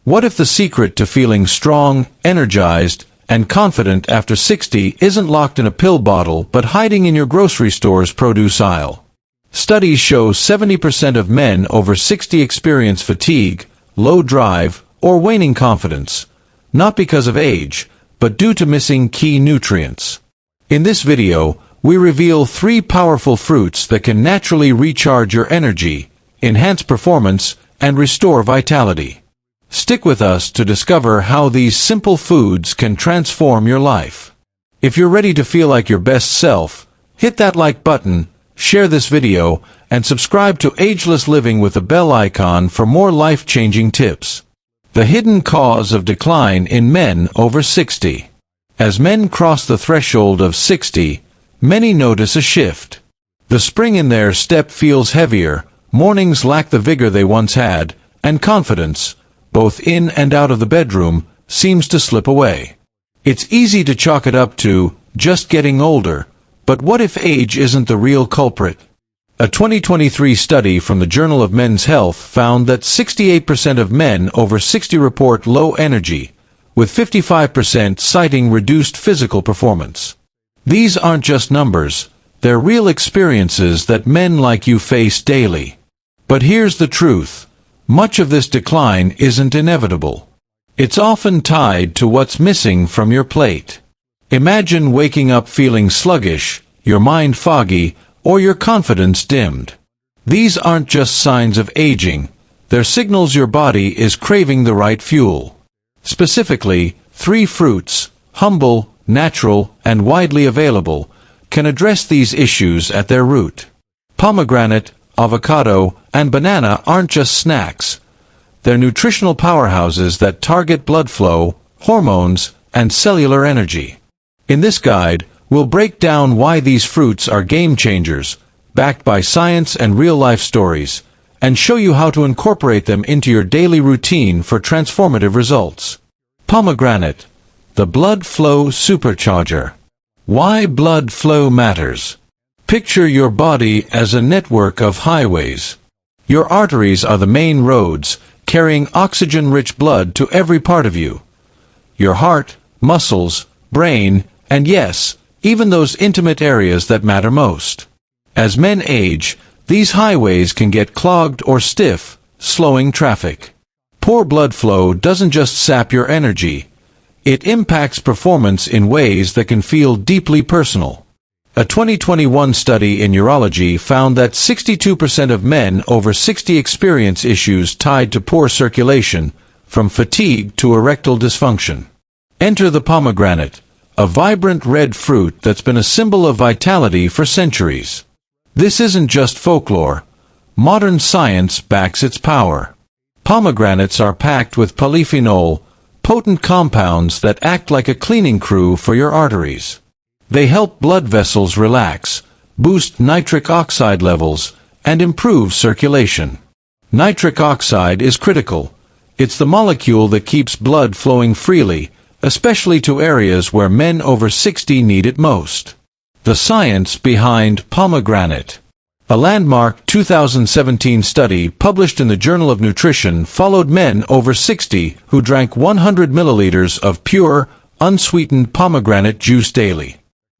What if the secret to feeling strong, energized, and confident after 60 isn't locked in a pill bottle but hiding in your grocery store's produce aisle? Studies show 70% of men over 60 experience fatigue, low drive, or waning confidence, not because of age, but due to missing key nutrients. In this video, we reveal 3 powerful fruits that can naturally recharge your energy, enhance performance, and restore vitality. Stick with us to discover how these simple foods can transform your life. If you're ready to feel like your best self, hit that like button, share this video, and subscribe to Ageless Living with the bell icon for more life-changing tips. The hidden cause of decline in men over 60. As men cross the threshold of 60, many notice a shift. The spring in their step feels heavier, mornings lack the vigor they once had, and confidence, both in and out of the bedroom, seems to slip away. It's easy to chalk it up to just getting older, but what if age isn't the real culprit? A 2023 study from the Journal of Men's Health found that 68% of men over 60 report low energy, with 55% citing reduced physical performance. These aren't just numbers, they're real experiences that men like you face daily. But here's the truth. Much of this decline isn't inevitable. It's often tied to what's missing from your plate. Imagine waking up feeling sluggish, your mind foggy, or your confidence dimmed. These aren't just signs of aging, they're signals your body is craving the right fuel. Specifically, 3 fruits, humble, natural, and widely available, can address these issues at their root. Pomegranate, avocado, and banana aren't just snacks. They're nutritional powerhouses that target blood flow, hormones, and cellular energy. In this guide, we'll break down why these fruits are game changers, backed by science and real-life stories, and show you how to incorporate them into your daily routine for transformative results. Pomegranate, the blood flow supercharger. Why blood flow matters. Picture your body as a network of highways. Your arteries are the main roads, carrying oxygen-rich blood to every part of you. Your heart, muscles, brain, and yes, even those intimate areas that matter most. As men age, these highways can get clogged or stiff, slowing traffic. Poor blood flow doesn't just sap your energy. It impacts performance in ways that can feel deeply personal. A 2021 study in Urology found that 62% of men over 60 experience issues tied to poor circulation, from fatigue to erectile dysfunction. Enter the pomegranate, a vibrant red fruit that's been a symbol of vitality for centuries. This isn't just folklore. Modern science backs its power. Pomegranates are packed with polyphenol, potent compounds that act like a cleaning crew for your arteries. They help blood vessels relax, boost nitric oxide levels, and improve circulation. Nitric oxide is critical. It's the molecule that keeps blood flowing freely, especially to areas where men over 60 need it most. The science behind pomegranate. A landmark 2017 study published in the Journal of Nutrition followed men over 60 who drank 100 milliliters of pure, unsweetened pomegranate juice daily.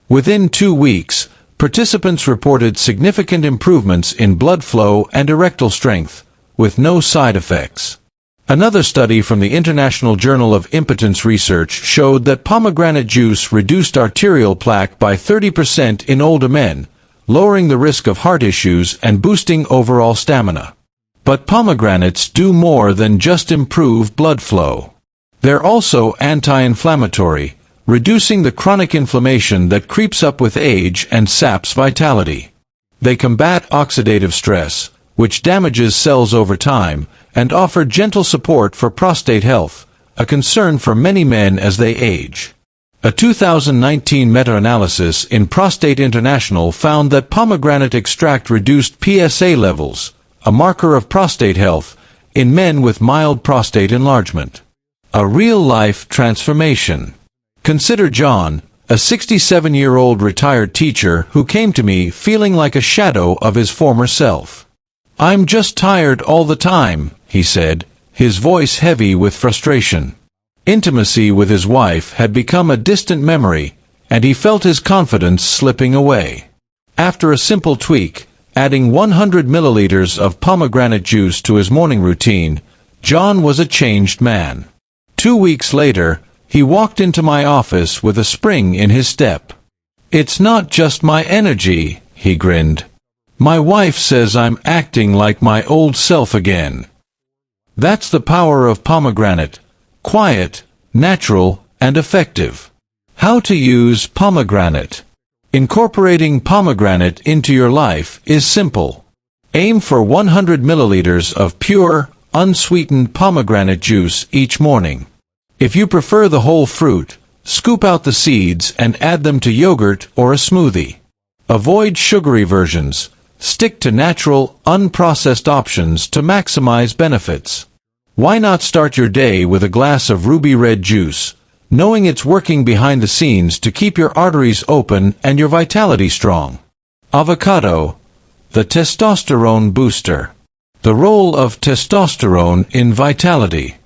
Within 2 weeks, participants reported significant improvements in blood flow and erectile strength, with no side effects. Another study from the International Journal of Impotence Research showed that pomegranate juice reduced arterial plaque by 30% in older men, lowering the risk of heart issues and boosting overall stamina. But pomegranates do more than just improve blood flow. They're also anti-inflammatory, reducing the chronic inflammation that creeps up with age and saps vitality. They combat oxidative stress, which damages cells over time, and offer gentle support for prostate health, a concern for many men as they age. A 2019 meta-analysis in Prostate International found that pomegranate extract reduced PSA levels, a marker of prostate health, in men with mild prostate enlargement. A real-life transformation. Consider John, a 67-year-old retired teacher who came to me feeling like a shadow of his former self. "I'm just tired all the time," he said, his voice heavy with frustration. Intimacy with his wife had become a distant memory, and he felt his confidence slipping away. After a simple tweak, adding 100 milliliters of pomegranate juice to his morning routine, John was a changed man. 2 weeks later, he walked into my office with a spring in his step. "It's not just my energy," he grinned. "My wife says I'm acting like my old self again." That's the power of pomegranate: quiet, natural, and effective. How to use pomegranate. Incorporating pomegranate into your life is simple. Aim for 100 milliliters of pure, unsweetened pomegranate juice each morning. If you prefer the whole fruit, scoop out the seeds and add them to yogurt or a smoothie. Avoid sugary versions. Stick to natural, unprocessed options to maximize benefits. Why not start your day with a glass of ruby red juice, knowing it's working behind the scenes to keep your arteries open and your vitality strong? Avocado, the testosterone booster. The role of testosterone in vitality.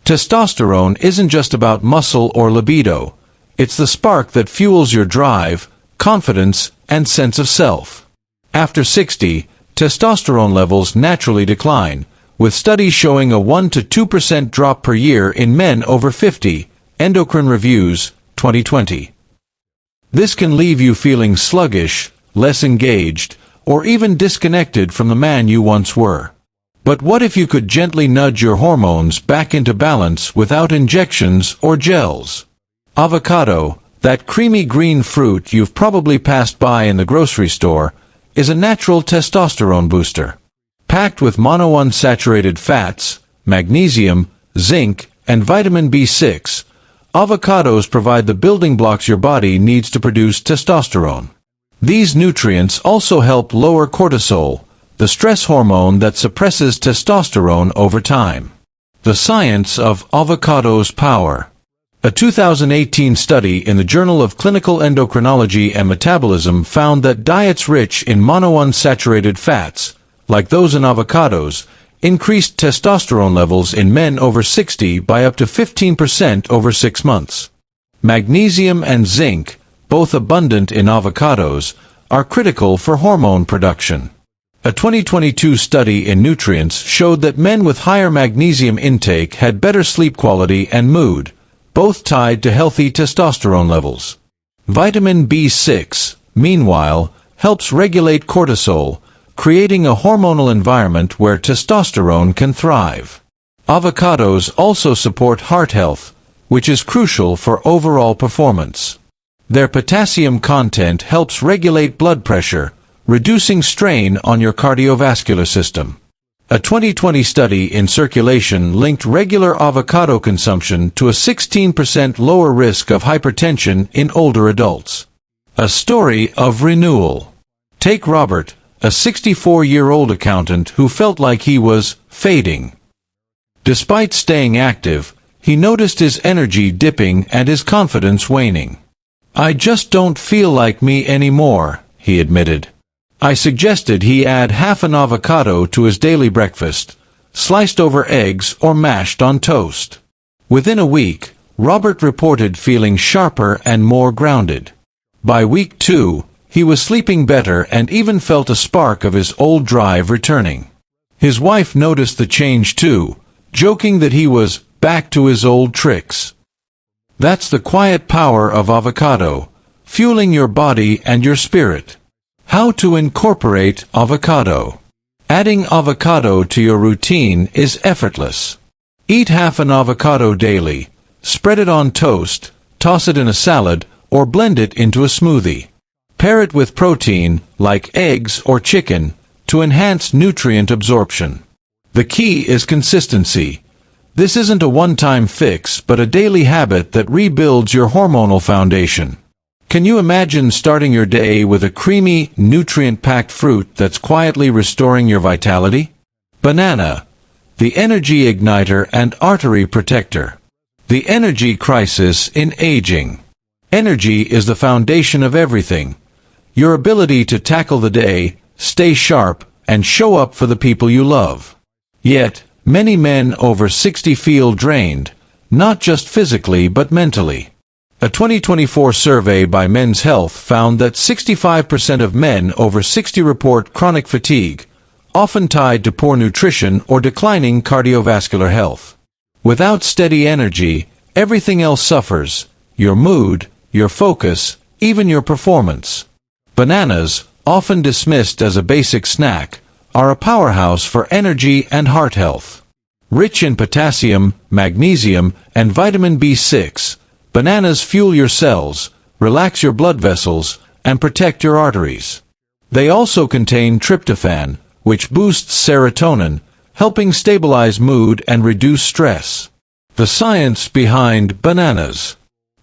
Testosterone isn't just about muscle or libido. It's the spark that fuels your drive, confidence, and sense of self. After 60, testosterone levels naturally decline, with studies showing a 1 to 2% drop per year in men over 50, Endocrine Reviews, 2020. This can leave you feeling sluggish, less engaged, or even disconnected from the man you once were. But what if you could gently nudge your hormones back into balance without injections or gels? Avocado, that creamy green fruit you've probably passed by in the grocery store, is a natural testosterone booster. Packed with monounsaturated fats, magnesium, zinc, and vitamin B6, avocados provide the building blocks your body needs to produce testosterone. These nutrients also help lower cortisol, the stress hormone that suppresses testosterone over time. The science of avocado's power. A 2018 study in the Journal of Clinical Endocrinology and Metabolism found that diets rich in monounsaturated fats, like those in avocados, increased testosterone levels in men over 60 by up to 15% over 6 months. Magnesium and zinc, both abundant in avocados, are critical for hormone production. A 2022 study in Nutrients showed that men with higher magnesium intake had better sleep quality and mood, both tied to healthy testosterone levels. Vitamin B6, meanwhile, helps regulate cortisol, creating a hormonal environment where testosterone can thrive. Avocados also support heart health, which is crucial for overall performance. Their potassium content helps regulate blood pressure, reducing strain on your cardiovascular system. A 2020 study in Circulation linked regular avocado consumption to a 16% lower risk of hypertension in older adults. A story of renewal. Take Robert, a 64-year-old accountant who felt like he was fading. Despite staying active, he noticed his energy dipping and his confidence waning. "I just don't feel like me anymore," he admitted. I suggested he add half an avocado to his daily breakfast, sliced over eggs or mashed on toast. Within a week, Robert reported feeling sharper and more grounded. By week 2, he was sleeping better and even felt a spark of his old drive returning. His wife noticed the change too, joking that he was back to his old tricks. That's the quiet power of avocado, fueling your body and your spirit. How to incorporate avocado. Adding avocado to your routine is effortless. Eat half an avocado daily, spread it on toast, toss it in a salad, or blend it into a smoothie. Pair it with protein, like eggs or chicken, to enhance nutrient absorption. The key is consistency. This isn't a one-time fix, but a daily habit that rebuilds your hormonal foundation. Can you imagine starting your day with a creamy, nutrient-packed fruit that's quietly restoring your vitality? Banana, the energy igniter and artery protector. The energy crisis in aging. Energy is the foundation of everything. Your ability to tackle the day, stay sharp, and show up for the people you love. Yet, Many men over 60 feel drained, not just physically but mentally. A 2024 survey by Men's Health found that 65% of men over 60 report chronic fatigue, often tied to poor nutrition or declining cardiovascular health. Without steady energy, everything else suffers: your mood, your focus, even your performance. Bananas, often dismissed as a basic snack, are a powerhouse for energy and heart health. Rich in potassium, magnesium, and vitamin B6, bananas fuel your cells, relax your blood vessels, and protect your arteries. They also contain tryptophan, which boosts serotonin, helping stabilize mood and reduce stress. The science behind bananas.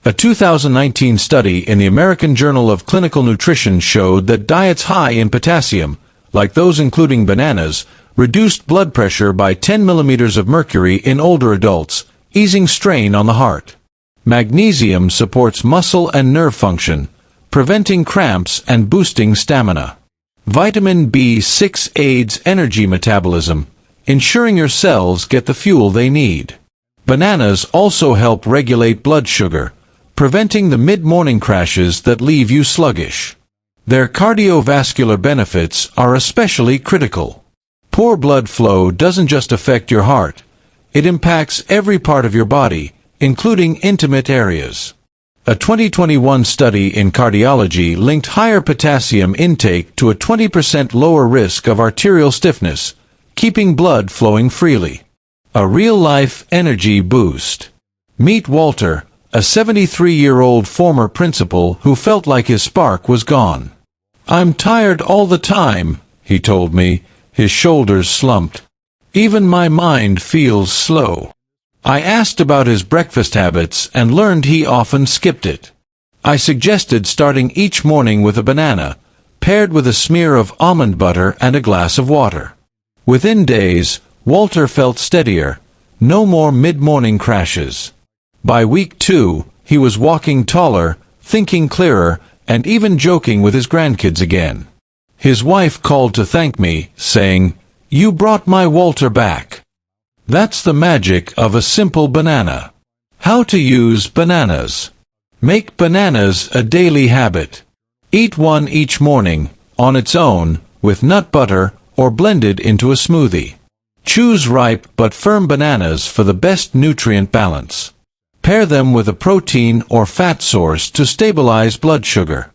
A 2019 study in the American Journal of Clinical Nutrition showed that diets high in potassium, like those including bananas, reduced blood pressure by 10 millimeters of mercury in older adults, easing strain on the heart. Magnesium supports muscle and nerve function, preventing cramps and boosting stamina. Vitamin B6 aids energy metabolism, ensuring your cells get the fuel they need. Bananas also help regulate blood sugar, preventing the mid-morning crashes that leave you sluggish. Their cardiovascular benefits are especially critical. Poor blood flow doesn't just affect your heart, it impacts every part of your body, including intimate areas. A 2021 study in cardiology linked higher potassium intake to a 20% lower risk of arterial stiffness, keeping blood flowing freely. A real-life energy boost. Meet Walter, a 73-year-old former principal who felt like his spark was gone. "I'm tired all the time," he told me, his shoulders slumped. "Even my mind feels slow." I asked about his breakfast habits and learned he often skipped it. I suggested starting each morning with a banana, paired with a smear of almond butter and a glass of water. Within days, Walter felt steadier, no more mid-morning crashes. By week 2, he was walking taller, thinking clearer, and even joking with his grandkids again. His wife called to thank me, saying, "You brought my Walter back." That's the magic of a simple banana. How to use bananas. Make bananas a daily habit. Eat one each morning, on its own, with nut butter, or blended into a smoothie. Choose ripe but firm bananas for the best nutrient balance. Pair them with a protein or fat source to stabilize blood sugar.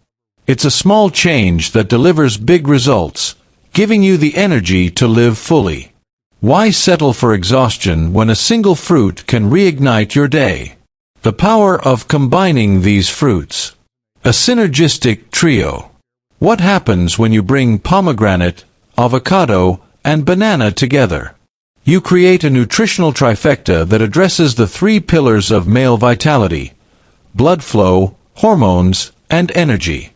It's a small change that delivers big results, giving you the energy to live fully. Why settle for exhaustion when a single fruit can reignite your day? The power of combining these fruits. A synergistic trio. What happens when you bring pomegranate, avocado, and banana together? You create a nutritional trifecta that addresses the 3 pillars of male vitality: blood flow, hormones, and energy.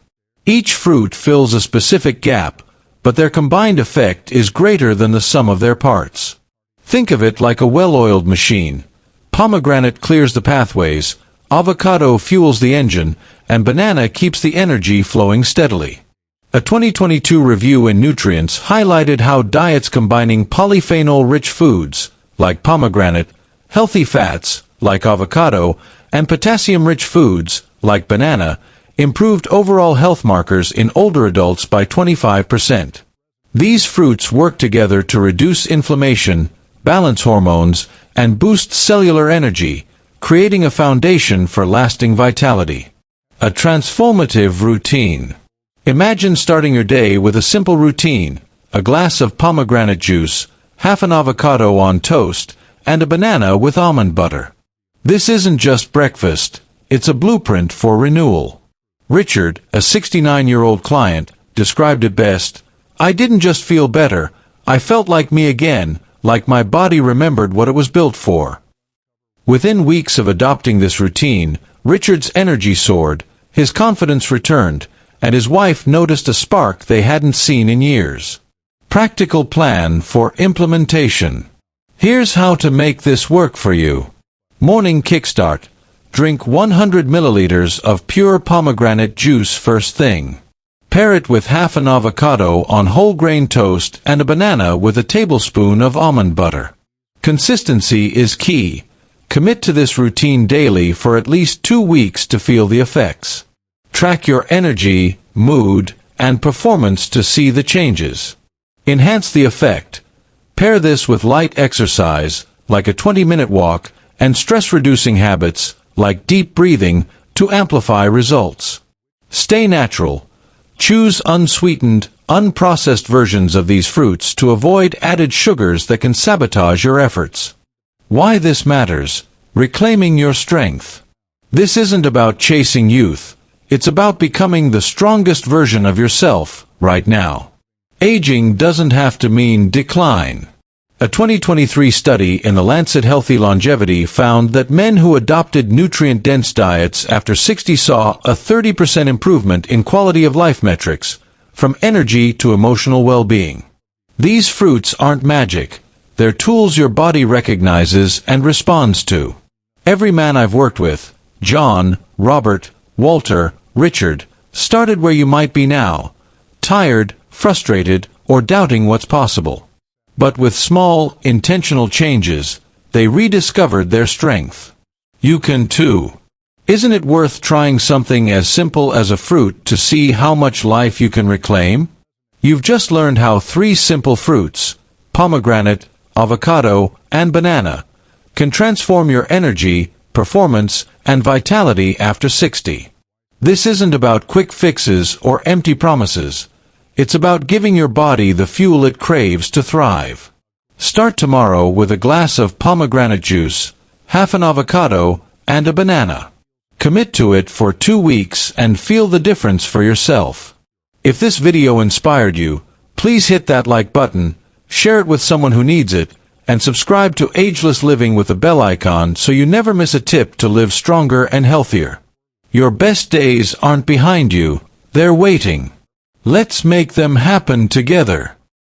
Each fruit fills a specific gap, but their combined effect is greater than the sum of their parts. Think of it like a well-oiled machine. Pomegranate clears the pathways, avocado fuels the engine, and banana keeps the energy flowing steadily. A 2022 review in Nutrients highlighted how diets combining polyphenol-rich foods, like pomegranate, healthy fats, like avocado, and potassium-rich foods, like banana, improved overall health markers in older adults by 25%. These fruits work together to reduce inflammation, balance hormones, and boost cellular energy, creating a foundation for lasting vitality. A transformative routine. Imagine starting your day with a simple routine: a glass of pomegranate juice, half an avocado on toast, and a banana with almond butter. This isn't just breakfast, it's a blueprint for renewal. Richard, a 69-year-old client, described it best: "I didn't just feel better, I felt like me again, like my body remembered what it was built for." Within weeks of adopting this routine, Richard's energy soared, his confidence returned, and his wife noticed a spark they hadn't seen in years. Practical plan for implementation. Here's how to make this work for you. Morning kickstart. Drink 100 milliliters of pure pomegranate juice first thing. Pair it with half an avocado on whole grain toast and a banana with a tablespoon of almond butter. Consistency is key. Commit to this routine daily for at least 2 weeks to feel the effects. Track your energy, mood, and performance to see the changes. Enhance the effect. Pair this with light exercise, like a 20-minute walk, and stress-reducing habits, like deep breathing, to amplify results. Stay natural. Choose unsweetened, unprocessed versions of these fruits to avoid added sugars that can sabotage your efforts. Why this matters: reclaiming your strength. This isn't about chasing youth. It's about becoming the strongest version of yourself, right now. Aging doesn't have to mean decline. A 2023 study in the Lancet Healthy Longevity found that men who adopted nutrient-dense diets after 60 saw a 30% improvement in quality of life metrics, from energy to emotional well-being. These fruits aren't magic. They're tools your body recognizes and responds to. Every man I've worked with, John, Robert, Walter, Richard, started where you might be now, tired, frustrated, or doubting what's possible. But with small, intentional changes, they rediscovered their strength. You can too. Isn't it worth trying something as simple as a fruit to see how much life you can reclaim? You've just learned how 3 simple fruits, pomegranate, avocado, and banana, can transform your energy, performance, and vitality after 60. This isn't about quick fixes or empty promises. It's about giving your body the fuel it craves to thrive. Start tomorrow with a glass of pomegranate juice, half an avocado, and a banana. Commit to it for 2 weeks and feel the difference for yourself. If this video inspired you, please hit that like button, share it with someone who needs it, and subscribe to Ageless Living with the bell icon so you never miss a tip to live stronger and healthier. Your best days aren't behind you, they're waiting. Let's make them happen together.